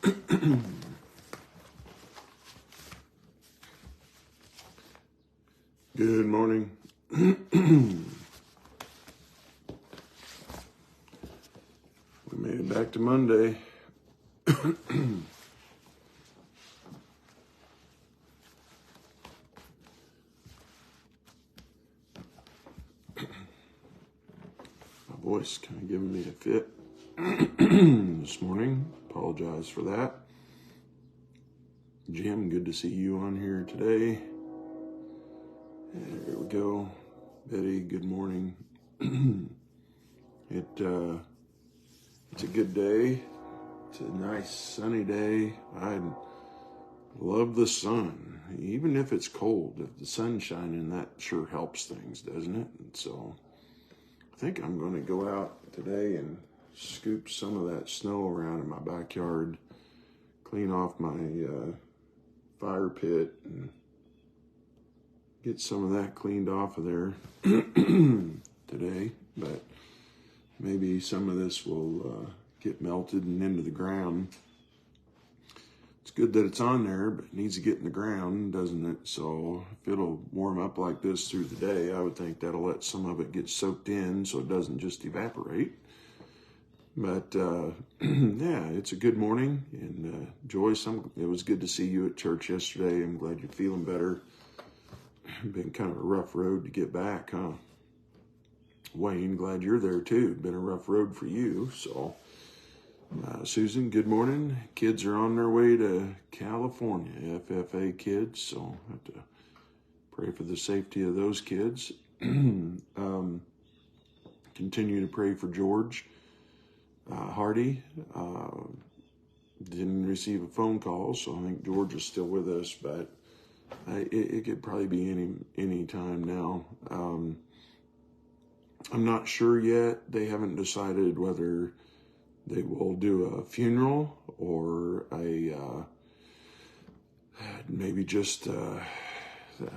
Good morning. We made it back to Monday. My voice kind of giving me a fit this morning. Apologize for that. Jim, good to see you on here today. There we go. Betty, good morning. It's a good day. It's a nice sunny day. I love the sun. Even if it's cold, if the sun's shining, that sure helps things, doesn't it? And so I think I'm going to go out today and scoop some of that snow around in my backyard, clean off my fire pit, and get some of that cleaned off of there today. But maybe some of this will get melted and into the ground. It's good that it's on there, but it needs to get in the ground, doesn't it? So if it'll warm up like this through the day, I would think that'll let some of it get soaked in so it doesn't just evaporate. But yeah, it's a good morning. And Joyce, it was good to see you at church yesterday. I'm glad you're feeling better. Been kind of a rough road to get back, huh? Wayne, glad you're there too. Been a rough road for you. So Susan, good morning. Kids are on their way to California, FFA kids, so I have to pray for the safety of those kids. Continue to pray for George Hardy. Didn't receive a phone call, so I think George is still with us, but it could probably be any time now. I'm not sure yet. They haven't decided whether they will do a funeral or maybe just, I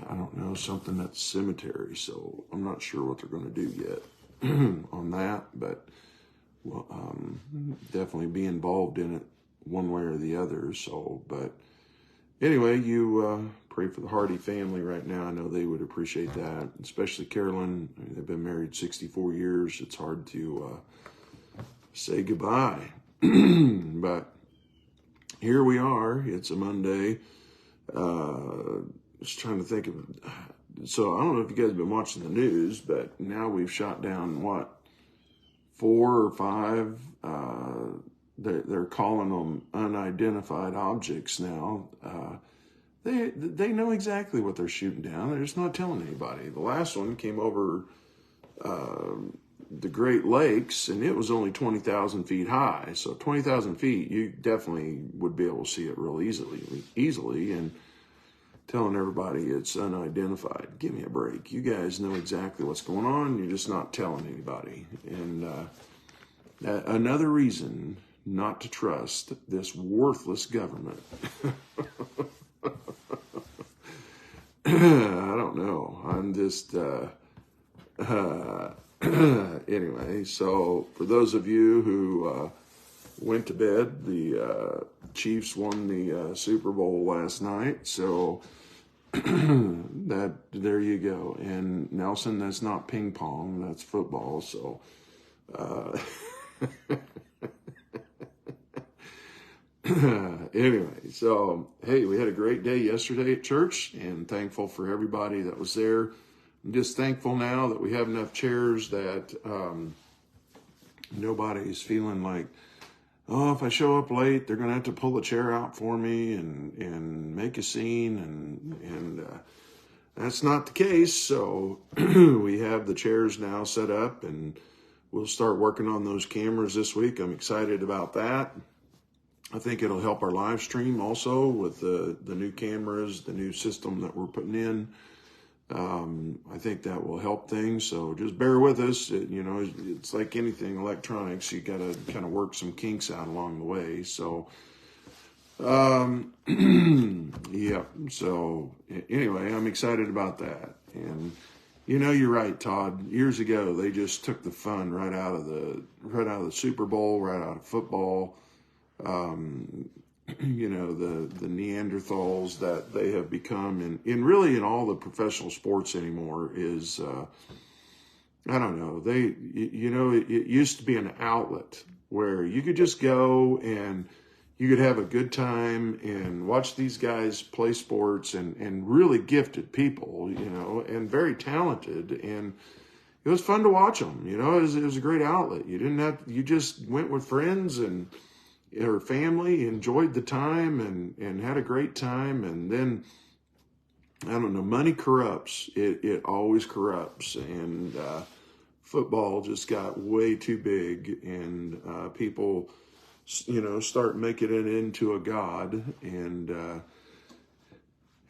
don't know, something at the cemetery. So I'm not sure what they're going to do yet on that, but definitely be involved in it one way or the other. So, but anyway, you pray for the Hardy family right now. I know they would appreciate that, especially Carolyn. I mean, they've been married 64 years. It's hard to say goodbye. But here we are. It's a Monday. Just trying to think of, so I don't know if you guys have been watching the news, but now we've shot down, 4 or 5, they're calling them unidentified objects now. They know exactly what they're shooting down. They're just not telling anybody. The last one came over the Great Lakes, and it was only 20,000 feet high. So 20,000 feet, you definitely would be able to see it real easily. And telling everybody it's unidentified. Give me a break. You guys know exactly what's going on. You're just not telling anybody. And another reason not to trust this worthless government. I don't know. I'm just, anyway, so for those of you who went to bed, the Chiefs won the Super Bowl last night. So there you go. And Nelson, that's not ping pong, that's football. So, anyway, so, hey, we had a great day yesterday at church and thankful for everybody that was there. I'm just thankful now that we have enough chairs that nobody's feeling like, oh, if I show up late, they're going to have to pull a chair out for me and make a scene. And that's not the case. So we have the chairs now set up, and we'll start working on those cameras this week. I'm excited about that. I think it'll help our live stream also with the new cameras, the new system that we're putting in. I think that will help things. So just bear with us. It's like anything electronics. You got to kind of work some kinks out along the way. So, yeah. So anyway, I'm excited about that. And you're right, Todd. Years ago, they just took the fun right out of the Super Bowl, right out of football. the Neanderthals that they have become in really in all the professional sports anymore is, I don't know. It used to be an outlet where you could just go and you could have a good time and watch these guys play sports and really gifted people, and very talented. And it was fun to watch them, it was a great outlet. You just went with friends or family, enjoyed the time and had a great time. And then, I don't know, money corrupts. It always corrupts. And football just got way too big, and people, start making it into a god, and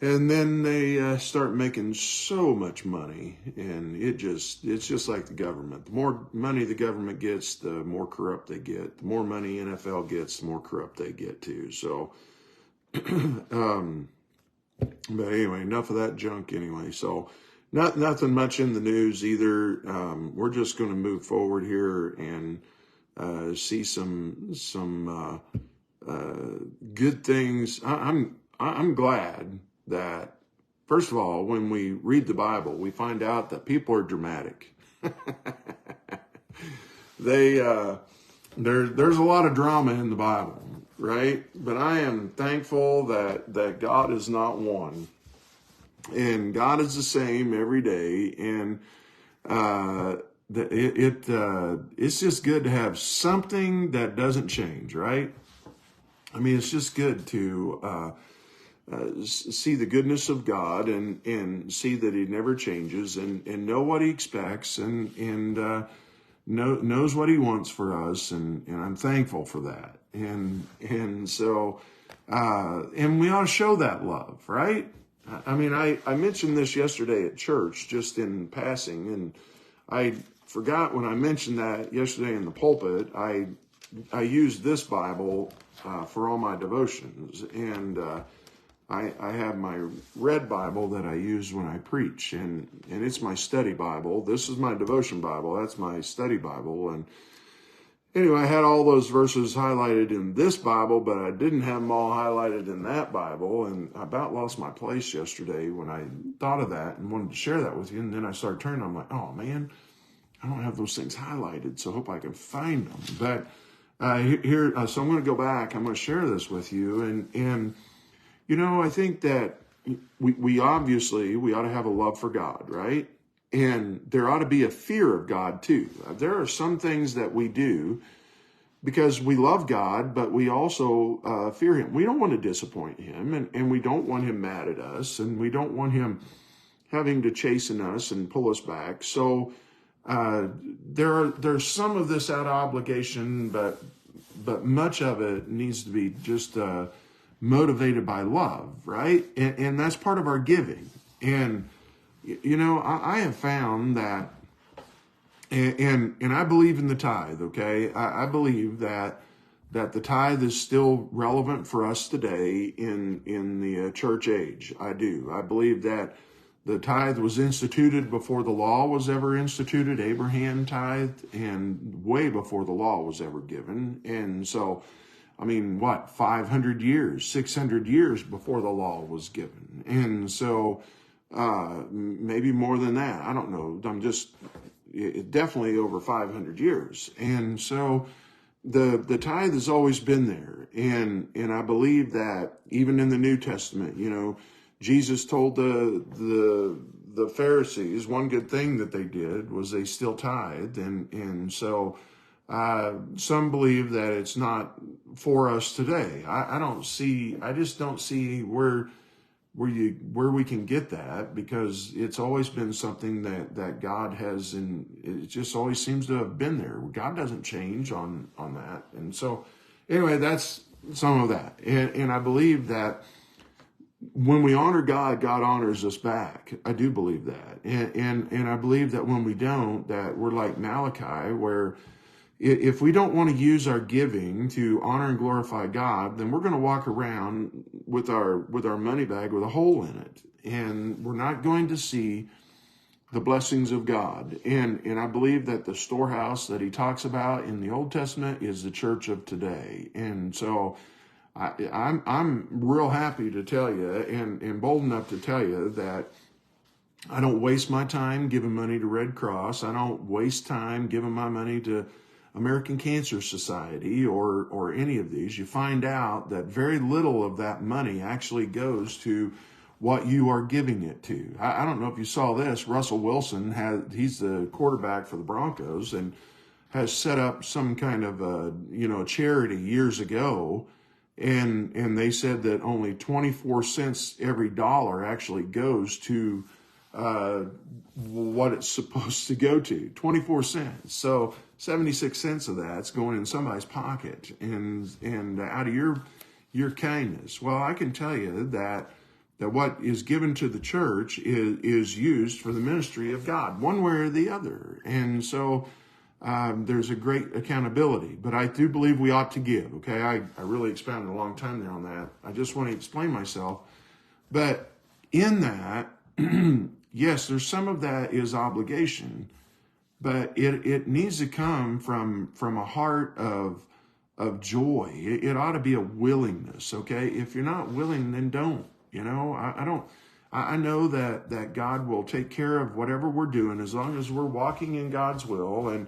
then they start making so much money, and it's just like the government. The more money the government gets, the more corrupt they get. The more money NFL gets, the more corrupt they get too. So, but anyway, enough of that junk anyway. So, nothing much in the news either. We're just going to move forward here and see some good things. I'm glad that, first of all, when we read the Bible, we find out that people are dramatic. There's a lot of drama in the Bible, right? But I am thankful that God is not one. And God is the same every day. And it's just good to have something that doesn't change, right? I mean, it's just good to see the goodness of God and see that He never changes and know what He expects and knows what He wants for us. And I'm thankful for that. And so we ought to show that love, right? I mean, I mentioned this yesterday at church, just in passing, and I forgot when I mentioned that yesterday in the pulpit. I used this Bible for all my devotions, and I have my red Bible that I use when I preach, and it's my study Bible. This is my devotion Bible. That's my study Bible. And anyway, I had all those verses highlighted in this Bible, but I didn't have them all highlighted in that Bible. And I about lost my place yesterday when I thought of that and wanted to share that with you. And then I started turning. I'm like, oh man, I don't have those things highlighted, so I hope I can find them. But here, so I'm going to go back. I'm going to share this with you. And I think that we obviously ought to have a love for God, right? And there ought to be a fear of God too. There are some things that we do because we love God, but we also fear Him. We don't want to disappoint Him, and we don't want Him mad at us, and we don't want Him having to chasten us and pull us back. So there's some of this out of obligation, but much of it needs to be just motivated by love, right? And that's part of our giving. And I have found that, and I believe in the tithe, okay? I believe that the tithe is still relevant for us today in the church age. I do. I believe that the tithe was instituted before the law was ever instituted. Abraham tithed, and way before the law was ever given. And so, 500 years, 600 years before the law was given. And so, maybe more than that. I don't know. Definitely over 500 years. And so the tithe has always been there. And I believe that even in the New Testament, Jesus told the Pharisees one good thing that they did was they still tithed. And so some believe that it's not for us today. I just don't see where we can get that, because it's always been something that God has, and it just always seems to have been there. God doesn't change on that. And so anyway, that's some of that. And I believe that when we honor God, God honors us back. I do believe that. And I believe that when we don't, that we're like Malachi, where if we don't want to use our giving to honor and glorify God, then we're going to walk around with our money bag with a hole in it. And we're not going to see the blessings of God. And I believe that the storehouse that He talks about in the Old Testament is the church of today. And so I'm real happy to tell you and bold enough to tell you that I don't waste my time giving money to Red Cross. I don't waste time giving my money to American Cancer Society or any of these. You find out that very little of that money actually goes to what you are giving it to. I don't know if you saw this. Russell Wilson he's the quarterback for the Broncos and has set up some kind of a charity years ago, and they said that only 24 cents every dollar actually goes to what it's supposed to go to. 24 cents. So 76 cents of that's going in somebody's pocket and out of your kindness. Well, I can tell you that what is given to the church is used for the ministry of God, one way or the other. And so there's a great accountability, but I do believe we ought to give. Okay, I really expounded a long time there on that. I just want to explain myself. But in that, yes, there's some of that is obligation, but it needs to come from a heart of joy. It ought to be a willingness. Okay, if you're not willing, then don't. I know that God will take care of whatever we're doing as long as we're walking in God's will and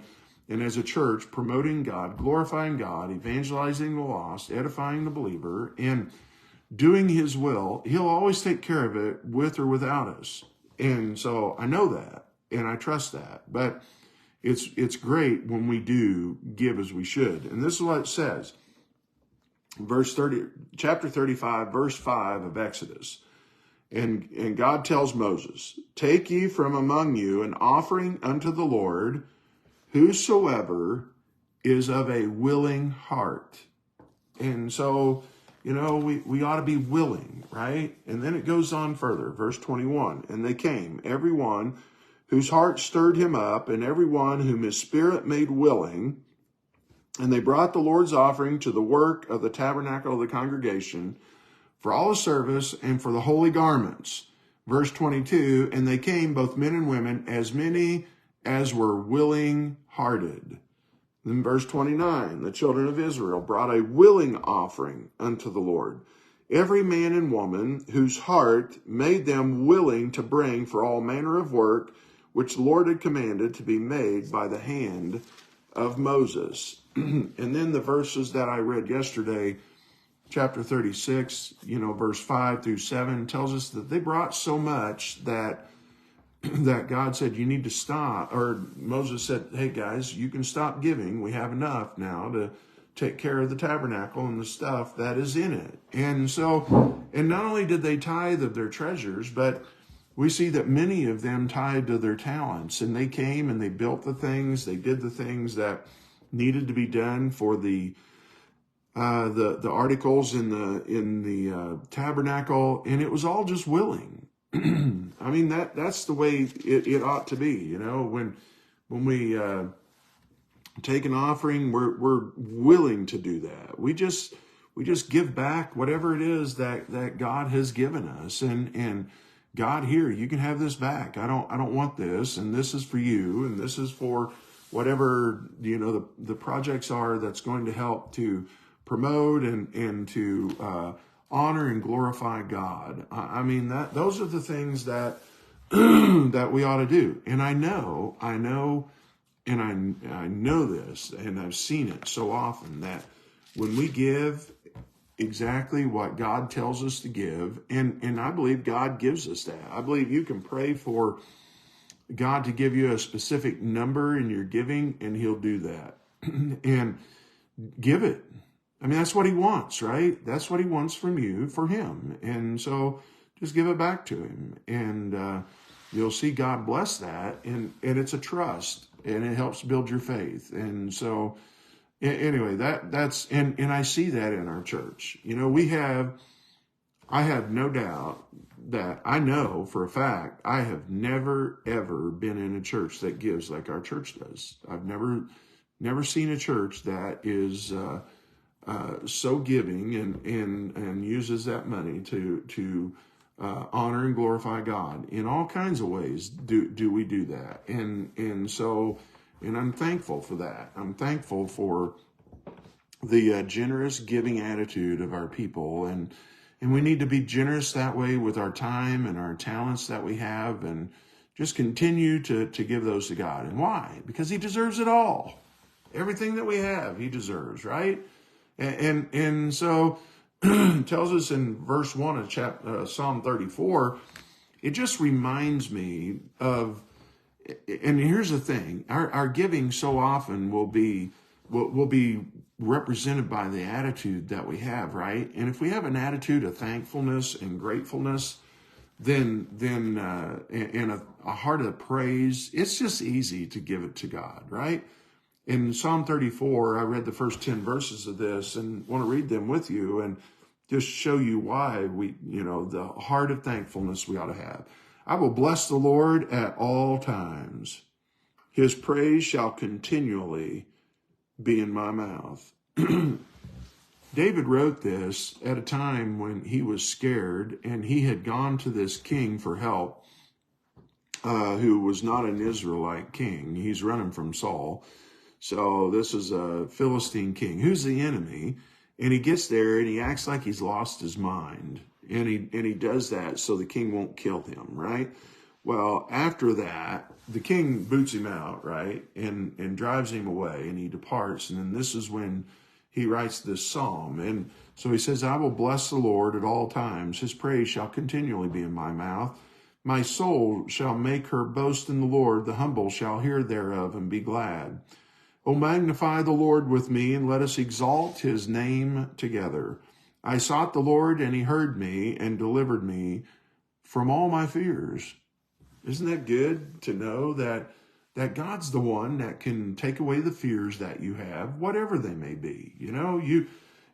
as a church promoting God, glorifying God, evangelizing the lost, edifying the believer, and doing his will. He'll always take care of it with or without us. And so I know that and I trust that. But it's great when we do give as we should. And this is what it says. Chapter 35, verse 5 of Exodus. And God tells Moses, "Take ye from among you an offering unto the Lord, whosoever is of a willing heart." And so, we ought to be willing, right? And then it goes on further, verse 21. "And they came, every one whose heart stirred him up, and every one whom his spirit made willing. And they brought the Lord's offering to the work of the tabernacle of the congregation, for all the service and for the holy garments." Verse 22, "And they came, both men and women, as many as were willing hearted." Then verse 29, "The children of Israel brought a willing offering unto the Lord, every man and woman whose heart made them willing to bring for all manner of work, which the Lord had commanded to be made by the hand of Moses." And then the verses that I read yesterday, chapter 36, verse 5 through 7, tells us that they brought so much that God said, you need to stop. Or Moses said, "Hey guys, you can stop giving. We have enough now to take care of the tabernacle and the stuff that is in it." And not only did they tithe of their treasures, but we see that many of them tithed of their talents, and they came and they built the things, they did the things that needed to be done for the articles in the tabernacle, and it was all just willing. I mean, that's the way it ought to be. When we take an offering, we're willing to do that. We just give back whatever it is that God has given us, and God, here, you can have this back. I don't want this, and this is for you, and this is for whatever the projects are that's going to help to promote and to honor and glorify God. I mean, those are the things that that we ought to do. And I know, and I know this, and I've seen it so often that when we give exactly what God tells us to give, and I believe God gives us that. I believe you can pray for God to give you a specific number in your giving, and he'll do that. And give it. I mean, that's what he wants, right? That's what he wants from you, for him. And so just give it back to him. And you'll see God bless that. And it's a trust, and it helps build your faith. And so anyway, that's, and I see that in our church. I have no doubt that I know for a fact, I have never, ever been in a church that gives like our church does. I've never seen a church that is so giving and uses that money to honor and glorify God in all kinds of ways. Do we do that? And I'm thankful for that. I'm thankful for the generous giving attitude of our people. And we need to be generous that way with our time and our talents that we have, and just continue to give those to God. And why? Because he deserves it all. Everything that we have, he deserves, right? And so it tells us in verse 1 of Psalm 34, it just reminds me of, and here's the thing, our giving so often will be represented by the attitude that we have, right? And if we have an attitude of thankfulness and gratefulness, then and a heart of praise, it's just easy to give it to God, right? In Psalm 34, I read the first 10 verses of this and want to read them with you and just show you why the heart of thankfulness we ought to have. I will bless the Lord at all times. His praise shall continually be in my mouth. David wrote this at a time when he was scared, and he had gone to this king for help, who was not an Israelite king. He's running from Saul. So this is a Philistine king who's the enemy. And he gets there and he acts like he's lost his mind. And he does that so the king won't kill him, right? Well, after that, the king boots him out, right? And drives him away, and he departs. And then this is when he writes this psalm. And so he says, I will bless the Lord at all times. His praise shall continually be in my mouth. My soul shall make her boast in the Lord. The humble shall hear thereof and be glad. O magnify the Lord with me, and let us exalt his name together. I sought the Lord, and he heard me and delivered me from all my fears. Isn't that good to know that God's the one that can take away the fears that you have, whatever they may be? You know,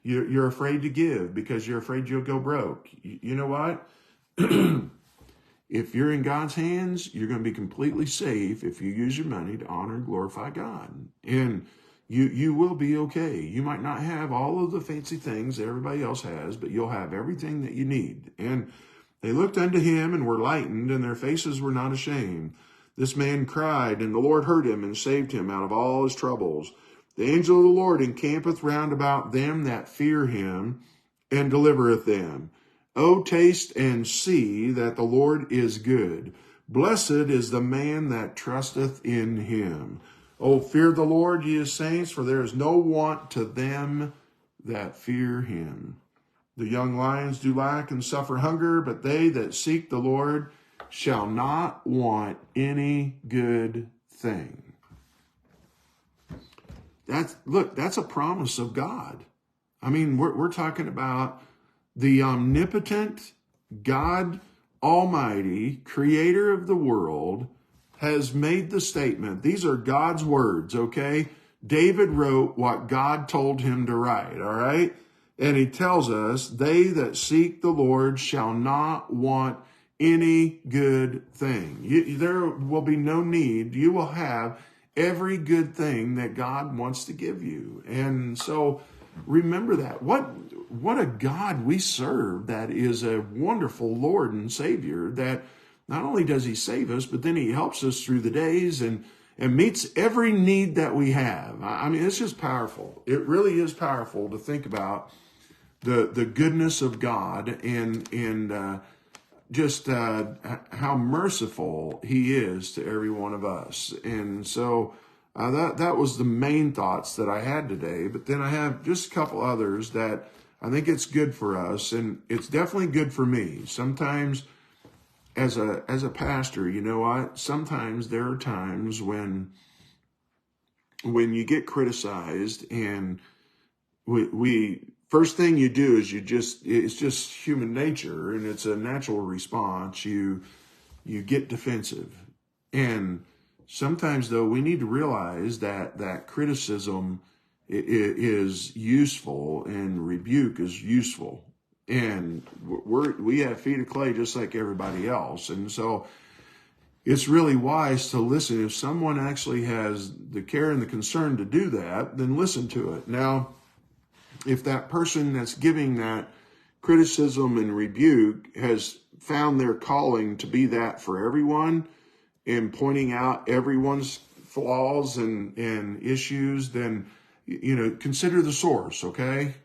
you're afraid to give because you're afraid you'll go broke. You know what? If you're in God's hands, you're going to be completely safe if you use your money to honor and glorify God. And you will be okay. You might not have all of the fancy things that everybody else has, but you'll have everything that you need. And they looked unto him and were lightened, and their faces were not ashamed. This man cried, and the Lord heard him and saved him out of all his troubles. The angel of the Lord encampeth round about them that fear him, and delivereth them. O taste and see that the Lord is good. Blessed is the man that trusteth in him. O fear the Lord, ye his saints, for there is no want to them that fear him. The young lions do lack and suffer hunger, but they that seek the Lord shall not want any good thing. That's a promise of God. I mean, we're talking about the omnipotent God Almighty, creator of the world, has made the statement. These are God's words, okay? David wrote what God told him to write, all right? And he tells us, they that seek the Lord shall not want any good thing. There will be no need. You will have every good thing that God wants to give you. And so remember that. What a God we serve, that is a wonderful Lord and Savior, that not only does he save us, but then he helps us through the days and meets every need that we have. I mean, it's just powerful. It really is powerful to think about the goodness of God and just how merciful he is to every one of us. And so that was the main thoughts that I had today. But then I have just a couple others that I think it's good for us, and it's definitely good for me. Sometimes as a pastor, you know what? Sometimes there are times when you get criticized, and we first thing you do is it's just human nature, and it's a natural response. You get defensive. And sometimes, though, we need to realize that criticism is useful and rebuke is useful. And we have feet of clay just like everybody else. And so it's really wise to listen. If someone actually has the care and the concern to do that, then listen to it. Now, if that person that's giving that criticism and rebuke has found their calling to be that for everyone and pointing out everyone's flaws and issues, then consider the source, okay?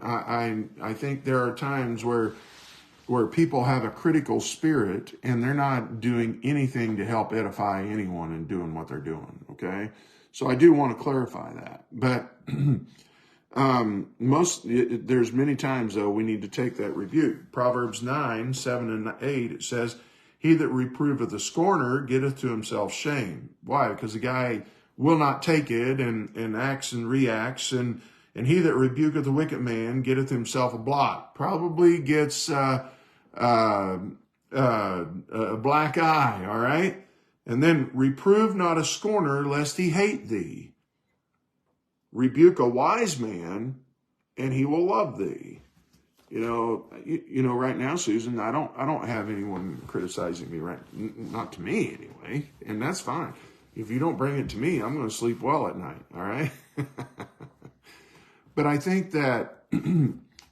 I think there are times where people have a critical spirit and they're not doing anything to help edify anyone in doing what they're doing, okay? So I do want to clarify that. But there's many times, though, we need to take that rebuke. Proverbs 9, 7 and 8, it says, he that reproveth a scorner getteth to himself shame. Why? Because the guy will not take it and acts and reacts, and he that rebuketh a wicked man getteth himself a blot. Probably gets a black eye, all right? And then reprove not a scorner lest he hate thee. Rebuke a wise man and he will love thee. Right now, Susan, I don't have anyone criticizing me, right? Not to me anyway, and that's fine. If you don't bring it to me, I'm going to sleep well at night, all right? But I think that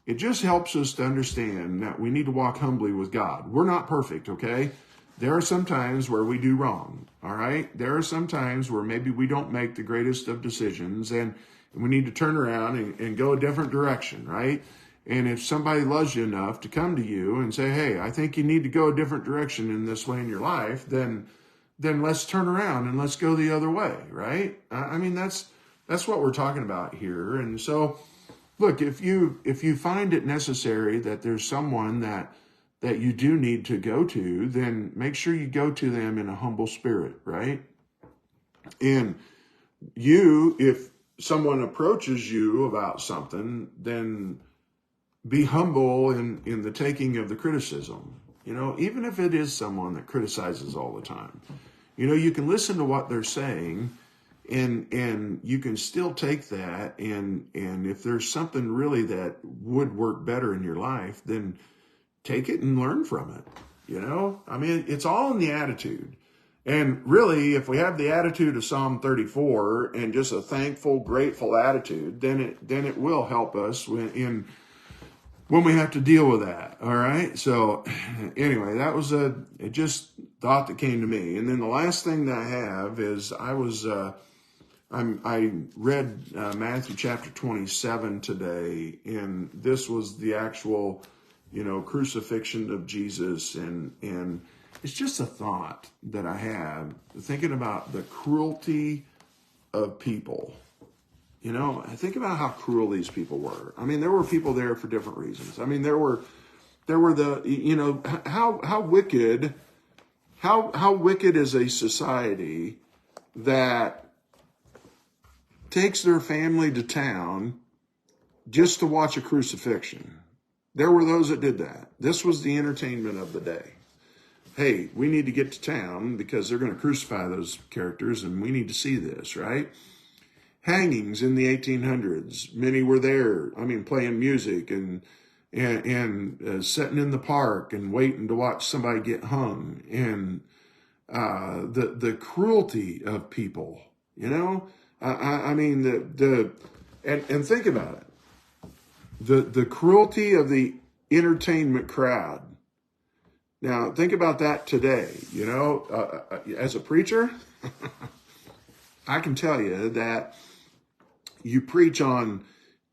it just helps us to understand that we need to walk humbly with God. We're not perfect, okay? There are some times where we do wrong, all right? There are some times where maybe we don't make the greatest of decisions, and we need to turn around and go a different direction, right? And if somebody loves you enough to come to you and say, hey, I think you need to go a different direction in this way in your life, then let's turn around and let's go the other way, right? I mean, that's what we're talking about here. And so, look, if you find it necessary that there's someone that you do need to go to, then make sure you go to them in a humble spirit, right? And if someone approaches you about something, then be humble in the taking of the criticism. Even if it is someone that criticizes all the time, you can listen to what they're saying, and you can still take that, and if there's something really that would work better in your life, then take it and learn from it. I mean, it's all in the attitude. And really, if we have the attitude of Psalm 34 and just a thankful, grateful attitude, then it will help us when we have to deal with that. All right. So anyway, that was just thought that came to me. And then the last thing that I have is I read Matthew chapter 27 today, and this was the actual, crucifixion of Jesus. And it's just a thought that I had thinking about the cruelty of people. I think about how cruel these people were. I mean, there were people there for different how wicked is a society that takes their family to town just to watch a crucifixion. There were those that did that. This was the entertainment of the day. Hey, we need to get to town because they're going to crucify those characters, and we need to see this, right? Hangings in the 1800s. Many were there. I mean, playing music and sitting in the park and waiting to watch somebody get hung. And the cruelty of people. I mean and think about it. The cruelty of the entertainment crowd. Now, think about that today. As a preacher, I can tell you that you preach on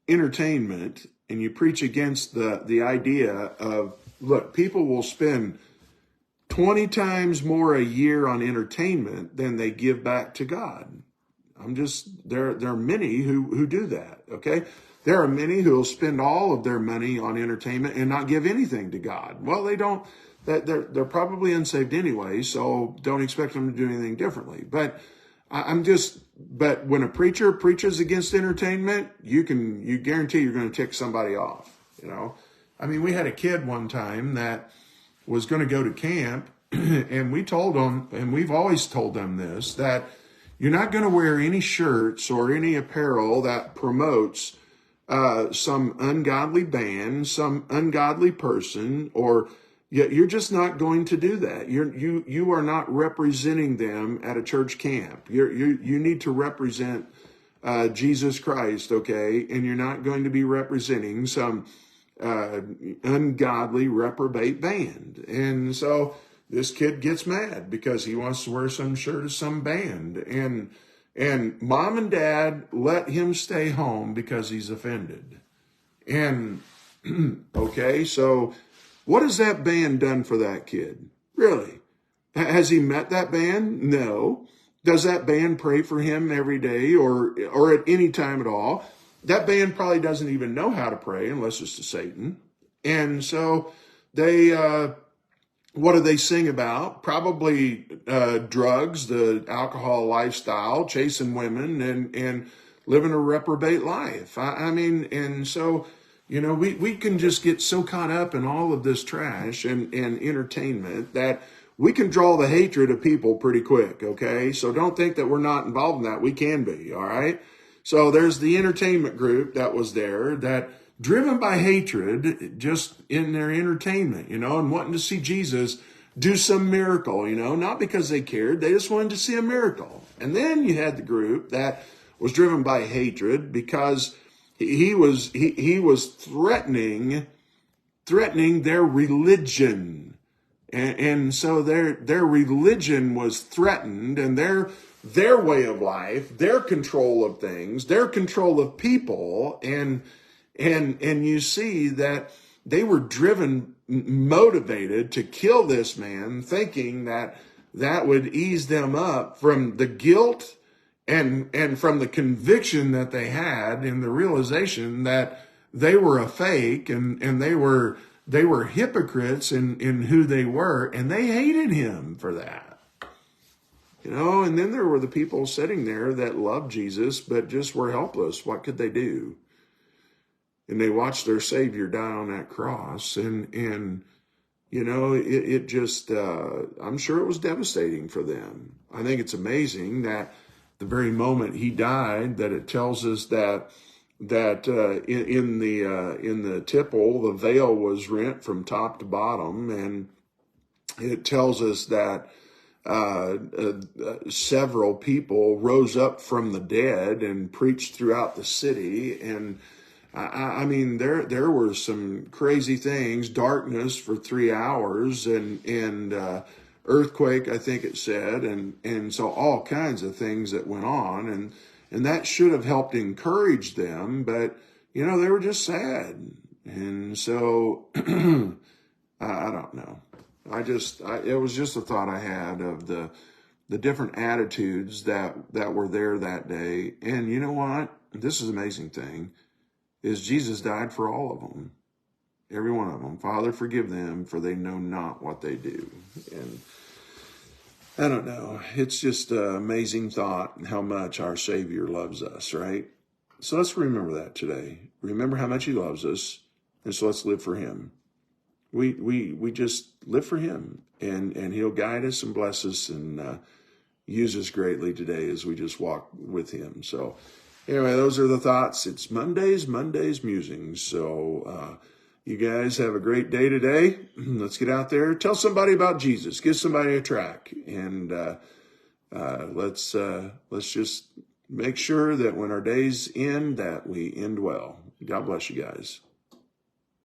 entertainment and you preach against the idea of, look, people will spend 20 times more a year on entertainment than they give back to God. There are many who do that, okay? There are many who will spend all of their money on entertainment and not give anything to God. Well, they don't. They're probably unsaved anyway, so don't expect them to do anything differently. But but when a preacher preaches against entertainment, you guarantee you're going to tick somebody off. I mean, we had a kid one time that was going to go to camp, and we told them, and we've always told them this, that you're not going to wear any shirts or any apparel that promotes some ungodly band, some ungodly person, or you're just not going to do that. You are not representing them at a church camp. You need to represent Jesus Christ, okay? And you're not going to be representing some ungodly reprobate band. And so this kid gets mad because he wants to wear some shirt of some band. And mom and dad let him stay home because he's offended. And, okay, so what has that band done for that kid? Really? Has he met that band? No. Does that band pray for him every day or at any time at all? That band probably doesn't even know how to pray unless it's to Satan. And so they, what do they sing about? Probably drugs, the alcohol lifestyle, chasing women, and living a reprobate life. I mean, and so, we can just get so caught up in all of this trash and entertainment that we can draw the hatred of people pretty quick, okay? So don't think that we're not involved in that. We can be, all right? So there's the entertainment group that was there that driven by hatred just in their entertainment, and wanting to see Jesus do some miracle, not because they cared. They just wanted to see a miracle. And then you had the group that was driven by hatred because he was threatening their religion. And so their religion was threatened, and their way of life, their control of things, their control of people, and you see that they were motivated to kill this man, thinking that would ease them up from the guilt and from the conviction that they had in the realization that they were a fake and they were hypocrites in who they were, and they hated him for that. And then there were the people sitting there that loved Jesus but just were helpless. What could they do? And they watched their Savior die on that cross, and it just, I'm sure it was devastating for them. I think it's amazing that the very moment he died, that it tells us that in the tipple, the veil was rent from top to bottom, and it tells us that several people rose up from the dead and preached throughout the city. And I mean, there were some crazy things, darkness for 3 hours and earthquake, I think it said. And so all kinds of things that went on, and that should have helped encourage them, but they were just sad. And so I don't know. It was just a thought I had of the different attitudes that were there that day. And you know what? This is an amazing thing, is Jesus died for all of them. Every one of them. Father, forgive them, for they know not what they do. And I don't know. It's just an amazing thought how much our Savior loves us, right? So let's remember that today. Remember how much he loves us. And so let's live for him. We just live for him, and he'll guide us and bless us and use us greatly today as we just walk with him. So anyway, those are the thoughts. It's Monday's musings. So you guys have a great day today. Let's get out there. Tell somebody about Jesus. Give somebody a track. And let's just make sure that when our days end, that we end well. God bless you guys.